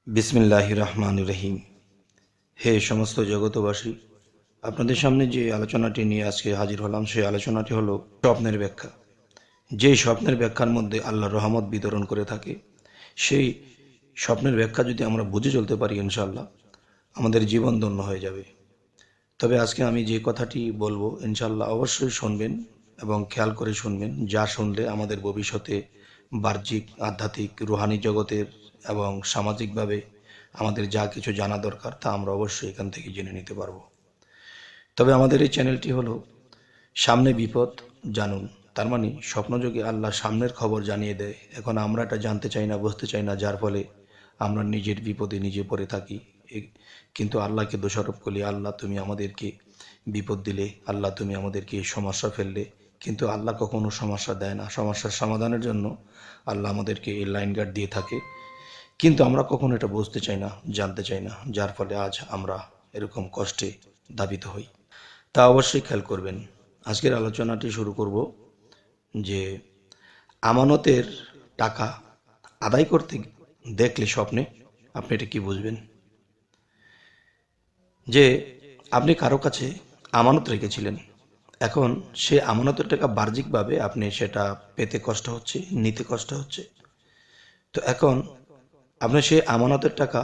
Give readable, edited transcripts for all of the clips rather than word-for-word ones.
বিসমিল্লাহির রহমানির রহিম। হে সমস্ত জগতবাসী, আপনাদের সামনে যে আলোচনাটি নিয়ে আজকে হাজির হলাম সেই আলোচনাটি হলো স্বপ্নের ব্যাখ্যা। যেই স্বপ্নের ব্যাখ্যার মধ্যে আল্লাহর রহমত বিতরণ করে থাকে, সেই স্বপ্নের ব্যাখ্যা যদি আমরা বুঝে চলতে পারি ইনশাআল্লাহ আমাদের জীবন ধন্য হয়ে যাবে। তবে আজকে আমি যে কথাটি বলবো ইনশাআল্লাহ অবশ্যই শুনবেন এবং খেয়াল করে শুনবেন, যা শুনলে আমাদের ভবিষ্যতে বাহ্যিক আধ্যাত্মিক রুহানি জগতের এবং সামাজিকভাবে আমাদের যা কিছু জানা দরকার তা আমরা অবশ্যই এখান থেকে জেনে নিতে পারবো। তবে আমাদের এই চ্যানেলটি হলো সামনে বিপদ জানুন, তার মানে স্বপ্নযোগে আল্লাহ সামনের খবর জানিয়ে দেয়। এখন আমরা এটা জানতে চাই না, বুঝতে চাই না, যার ফলে আমরা নিজের বিপদে নিজে পড়ে থাকি। কিন্তু আল্লাহকে দোষারোপ করি, আল্লাহ তুমি আমাদেরকে বিপদ দিলে, আল্লাহ তুমি আমাদেরকে এই সমস্যা ফেললে। কিন্তু আল্লাহ কখনো সমস্যা দেয় না, সমস্যার সমাধানের জন্য আল্লাহ আমাদেরকে এই লাইন গার্ড দিয়ে থাকে। কিন্তু আমরা কখনো এটা বুঝতে চাই না, জানতে চাই না, যার ফলে আজ আমরা এরকম কষ্টে দাবিত হই। তা অবশ্যই খেয়াল করবেন। আজকের আলোচনাটি শুরু করব যে আমানতের টাকা আদায় করতে দেখলে স্বপ্নে আপনি এটা কি বুঝবেন। যে আপনি কারো কাছে আমানত রেখেছিলেন, এখন সে আমানতের টাকা বাহ্যিকভাবে আপনি সেটা পেতে কষ্ট হচ্ছে, নিতে কষ্ট হচ্ছে। তো এখন আপনি সেই আমানতের টাকা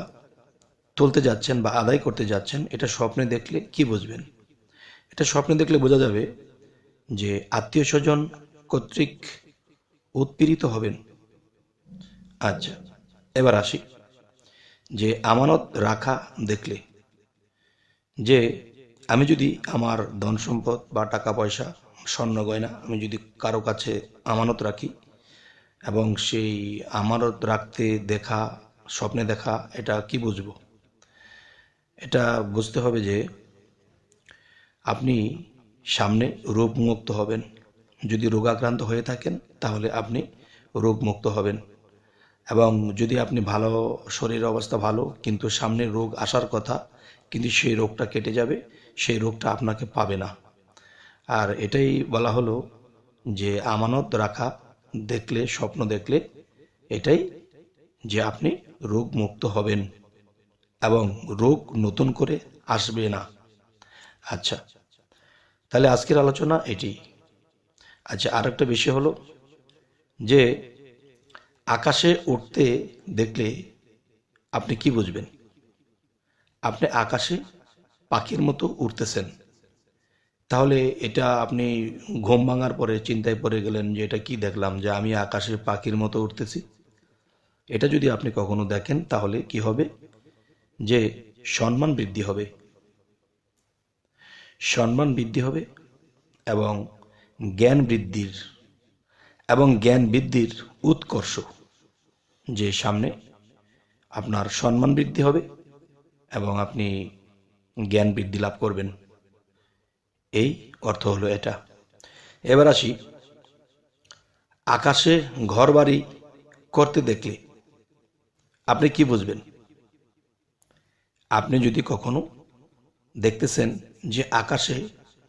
তুলতে যাচ্ছেন বা আদায় করতে যাচ্ছেন, এটা স্বপ্নে দেখলে কি বুঝবেন? এটা স্বপ্নে দেখলে বোঝা যাবে যে আত্মীয় স্বজন কর্তৃক উৎপীড়িত হবেন। আচ্ছা, এবার আসি যে আমানত রাখা দেখলে, যে আমি যদি আমার ধন সম্পদ বা টাকা পয়সা, স্বর্ণ গয়না আমি যদি কারো কাছে আমানত রাখি এবং সেই আমানত রাখতে দেখা স্বপ্নে দেখা, এটা কি বুঝবো? এটা বুঝতে হবে যে আপনি সামনে রোগমুক্ত হবেন। যদি রোগাক্রান্ত হয়ে থাকেন তাহলে আপনি রোগমুক্ত হবেন। এবং যদি আপনি ভালো, শরীর অবস্থা ভালো কিন্তু সামনে রোগ আসার কথা, কিন্তু সেই রোগটা কেটে যাবে, সেই রোগটা আপনাকে পাবে না। আর এটাই বলা হলো যে আমানত রাখা দেখলে, স্বপ্ন দেখলে এটাই যে আপনি রোগমুক্ত হবেন এবং রোগ নতুন করে আসবে না। আচ্ছা, তাহলে আজকের আলোচনা এটি। আচ্ছা, আর একটা বিষয় হলো যে আকাশে উঠতে দেখলে আপনি কি বুঝবেন? আপনি আকাশে পাখির মতো উঠতেছেন, তাহলে এটা আপনি ঘুম ভাঙার পরে চিন্তায় পড়ে গেলেন যে এটা কি দেখলাম, যে আমি আকাশে পাখির মতো উঠতেছি। এটা যদি আপনি কখনো দেখেন তাহলে কি হবে? যে সম্মান বৃদ্ধি হবে, সম্মান বৃদ্ধি হবে এবং জ্ঞান বৃদ্ধির উৎকর্ষ, যে সামনে আপনার সম্মান বৃদ্ধি হবে এবং আপনি জ্ঞান বৃদ্ধি লাভ করবেন। এই অর্থ হলো এটা। এবার আসি, আকাশে ঘর বাড়ি করতে দেখলে আপনি কি বুঝবেন? আপনি যদি কখনো দেখতেছেন যে আকাশে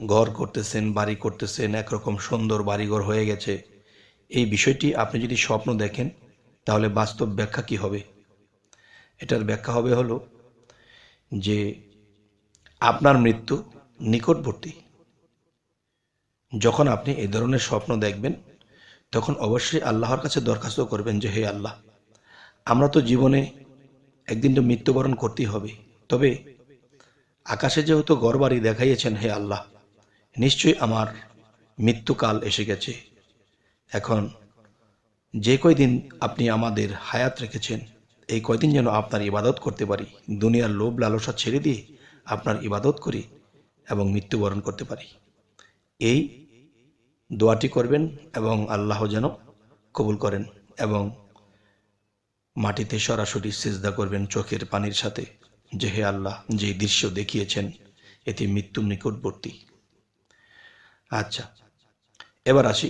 ঘর করতেছেন, বাড়ি করতেছেন, একরকম সুন্দর বাড়িঘর হয়ে গেছে, এই বিষয়টি আপনি যদি স্বপ্ন দেখেন তাহলে বাস্তব ব্যাখ্যা কি হবে? এটার ব্যাখ্যা হবে হলো যে আপনার মৃত্যু নিকটবর্তী। যখন আপনি এই ধরনের স্বপ্ন দেখবেন তখন অবশ্যই আল্লাহর কাছে দরখাস্ত করবেন যে হে আল্লাহ, আমরা তো জীবনে একদিন তো মৃত্যুবরণ করতেই হবে, তবে আকাশে যেহেতু ঘরবাড়ি দেখাইয়েছেন, হে আল্লাহ, নিশ্চয়ই আমার মৃত্যুকাল এসে গেছে। এখন যে কয়দিন আপনি আমাদের হায়াত রেখেছেন, এই কয়দিন যেন আপনার ইবাদত করতে পারি, দুনিয়ার লোভ লালসা ছেড়ে দিয়ে আপনার ইবাদত করি এবং মৃত্যুবরণ করতে পারি। এই দোয়াটি করবেন এবং আল্লাহ যেন কবুল করেন এবং মাটিতে সরাসরি সিজদা করবেন চোখের পানির সাথে, যে হে আল্লাহ, যে দৃশ্য দেখিয়েছেন এটি মৃত্যু নিকটবর্তী। আচ্ছা, এবার আসি,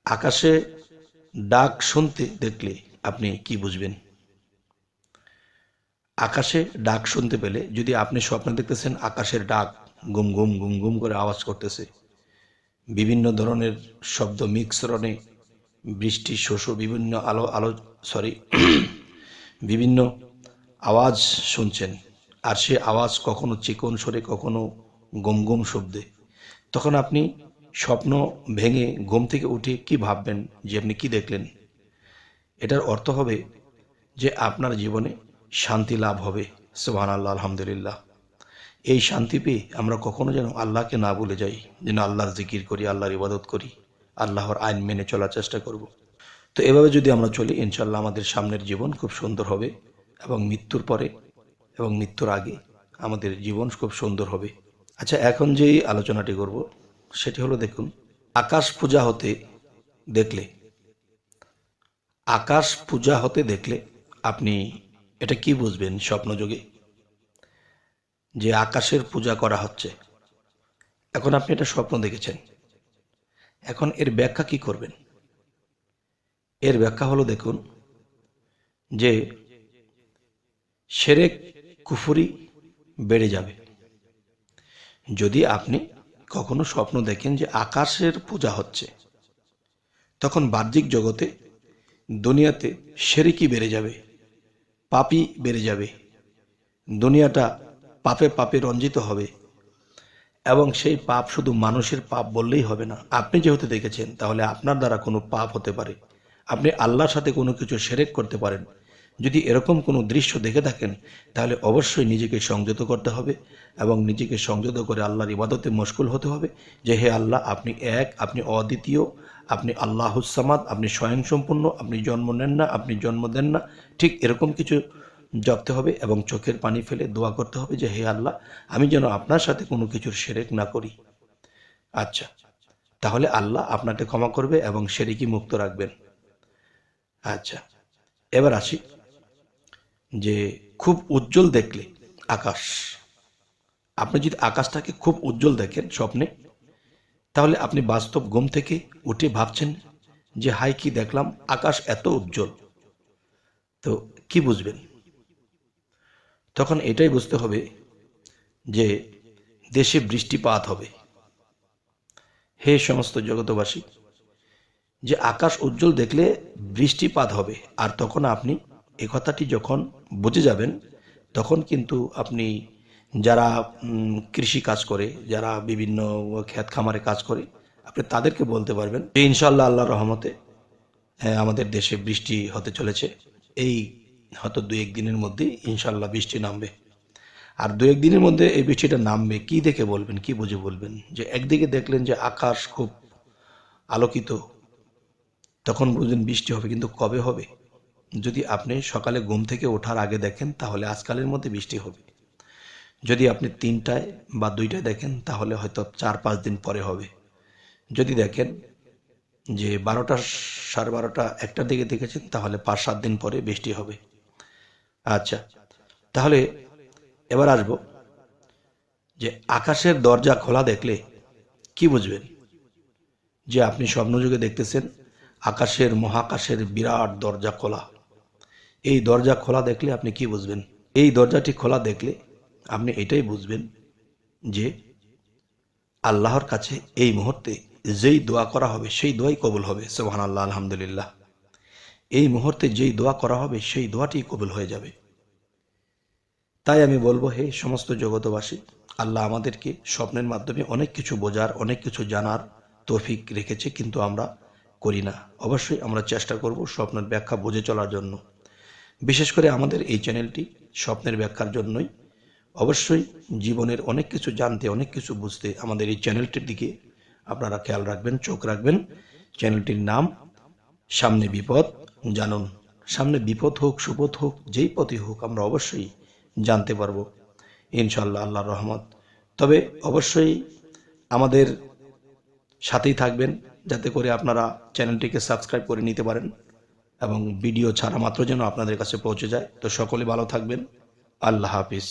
আকাশে ডাক শুনতে দেখলে আপনি কি বুঝবেন? আকাশে ডাক শুনতে পেলে, যদি আপনি স্বপ্নে দেখতেছেন আকাশের ডাক গুম গুম গুম গুম করে আওয়াজ করতেছে, বিভিন্ন ধরনের শব্দ মিশ্রণে, বৃষ্টি শস্য বিভিন্ন বিভিন্ন আওয়াজ শুনছেন, আর সে আওয়াজ কখনো চিকন স্বরে, কখনো গম গম শব্দে, তখন আপনি স্বপ্ন ভেঙে ঘুম থেকে উঠে কি ভাববেন যে আপনি কি দেখলেন? এটার অর্থ হবে যে আপনার জীবনে শান্তি লাভ হবে। সুবহানাল্লাহ, আলহামদুলিল্লাহ। এই শান্তি পেয়ে আমরা কখনো যেন আল্লাহকে না ভুলে যাই, যেন আল্লাহর জিকির করি, আল্লাহর ইবাদত করি, আল্লাহর আইন মেনে চলার চেষ্টা করব। তো এভাবে যদি আমরা চলি, ইনশাল্লাহ আমাদের সামনের জীবন খুব সুন্দর হবে, এবং মৃত্যুর পরে এবং মৃত্যুর আগে আমাদের জীবন খুব সুন্দর হবে। আচ্ছা, এখন যেই আলোচনাটি করব সেটি হলো, দেখুন, আকাশ পূজা হতে দেখলে, আকাশ পূজা হতে দেখলে আপনি এটা কি বুঝবেন স্বপ্নযোগে? যে আকাশের পূজা করা হচ্ছে, এখন আপনি এটা স্বপ্ন দেখেছেন, এখন এর ব্যাখ্যা কি করবেন? এর ব্যাখ্যা হলো, দেখুন, যে শিরক কুফরি বেড়ে যাবে। যদি আপনি কখনো স্বপ্ন দেখেন যে আকাশের পূজা হচ্ছে, তখন বাহ্যিক জগতে, দুনিয়াতে শিরকি বেড়ে যাবে, পাপই বেড়ে যাবে, দুনিয়াটা পাপে পাপে রঞ্জিত হবে। এবং সেই পাপ শুধু মানুষের পাপ বললেই হবে না, আপনি যেহেতু দেখেছেন তাহলে আপনার দ্বারা কোনো পাপ হতে পারে, আপনি আল্লাহর সাথে কোনো কিছু শিরক করতে পারেন। যদি এরকম কোনো দৃশ্য দেখে থাকেন তাহলে অবশ্যই নিজেকে সংযত করতে হবে, এবং নিজেকে সংযত করে আল্লাহর ইবাদতে মশগুল হতে হবে, যে হে আল্লাহ, আপনি এক, আপনি অদ্বিতীয়, আপনি আল্লাহুস সামাদ, আপনি স্বয়ংসম্পূর্ণ, আপনি জন্ম নেন না, আপনি জন্ম দেন না, ঠিক এরকম কিছু জপতে হবে, এবং চোখের পানি ফেলে দোয়া করতে হবে যে হে আল্লাহ, আমি যেন আপনার সাথে কোনো কিছুর শিরক না করি। আচ্ছা, তাহলে আল্লাহ আপনাকে ক্ষমা করবে এবং শিরকি মুক্ত রাখবেন। আচ্ছা, এবার আসি যে খুব উজ্জ্বল দেখলে আকাশ, আপনি যদি আকাশটাকে খুব উজ্জ্বল দেখেন স্বপ্নে, তাহলে আপনি বাস্তব ঘুম থেকে উঠে ভাবছেন যে হাই কি দেখলাম, আকাশ এত উজ্জ্বল, তো কি বুঝবেন? তখন এটাই বুঝতে হবে যে দেশে বৃষ্টিপাত হবে। হে সমস্ত জগতবাসী, যে আকাশ উজ্জ্বল দেখলে বৃষ্টিপাত হবে, আর তখন আপনি এ কথাটি যখন বুঝে যাবেন, তখন কিন্তু আপনি যারা কৃষি কাজ করে, যারা বিভিন্ন ক্ষেত খামারে কাজ করে, আপনি তাদেরকে বলতে পারবেন যে ইনশাল্লাহ আল্লাহর রহমতে আমাদের দেশে বৃষ্টি হতে চলেছে, এই হয়তো 2-1 দিনের মধ্যে ইনশাল্লাহ বৃষ্টি নামবে। আর 2-1 দিনের মধ্যে এই বৃষ্টিটা নামবে, কি দেখে বলবেন, কি বুঝে বলবেন? যে একদিকে দেখলেন যে আকাশ খুব আলোকিত, তখন বুঝলেন বৃষ্টি হবে, কিন্তু কবে হবে? যদি আপনি সকালে ঘুম থেকে ওঠার আগে দেখেন তাহলে আজকালের মধ্যে বৃষ্টি হবে। যদি আপনি 3টায় বা 2টায় দেখেন তাহলে হয়তো 4-5 দিন পরে হবে। যদি দেখেন যে 12টা, 12:30, 1টার দিকে দেখেছেন তাহলে 5-7 দিন পরে বৃষ্টি হবে। আচ্ছা, তাহলে এবার আসবো যে আকাশের দরজা খোলা দেখলে কি বুঝবেন? যে আপনি স্বপ্নযুগে দেখতেছেন আকাশের, মহাকাশের বিরাট দরজা খোলা। এই দরজা খোলা দেখলে আপনি কি বুঝবেন? এই দরজাটি খোলা দেখলে আপনি এটাই বুঝবেন যে আল্লাহর কাছে এই মুহূর্তে যেই দোয়া করা হবে সেই দোয়াই কবুল হবে। সুবহানাল্লাহ, আলহামদুলিল্লাহ। এই মুহূর্তে যেই দোয়া করা হবে সেই দোয়াটি কবুল হয়ে যাবে। তাই আমি বলবো, হে সমস্ত জগতবাসী, আল্লাহ আমাদেরকে স্বপ্নের মাধ্যমে অনেক কিছু বোঝার, অনেক কিছু জানার তৌফিক রেখেছে, কিন্তু আমরা করি না। অবশ্যই আমরা চেষ্টা করব স্বপ্নের ব্যাখ্যা বুঝে চলার জন্য। বিশেষ করে আমাদের এই চ্যানেলটি স্বপ্নের ব্যাখ্যার জন্যই। অবশ্যই জীবনের অনেক কিছু জানতে, অনেক কিছু বুঝতে আমাদের এই চ্যানেলটির দিকে আপনারা খেয়াল রাখবেন, চোখ রাখবেন। চ্যানেলটির নাম সামনে বিপদ জানুন। সামনে বিপদ হোক, সুপদ হোক, যেই পথই হোক, আমরা অবশ্যই জানতে পারবো ইনশাল্লাহ, আল্লাহর রহমত। তবে অবশ্যই আমাদের সাথেই থাকবেন, যাতে করে আপনারা চ্যানেলটিকে সাবস্ক্রাইব করে নিতে পারেন এবং ভিডিও ছাড়া মাত্র যেন আপনাদের কাছে পৌঁছে যায়। তো সকলে ভালো থাকবেন। আল্লাহ হাফিজ।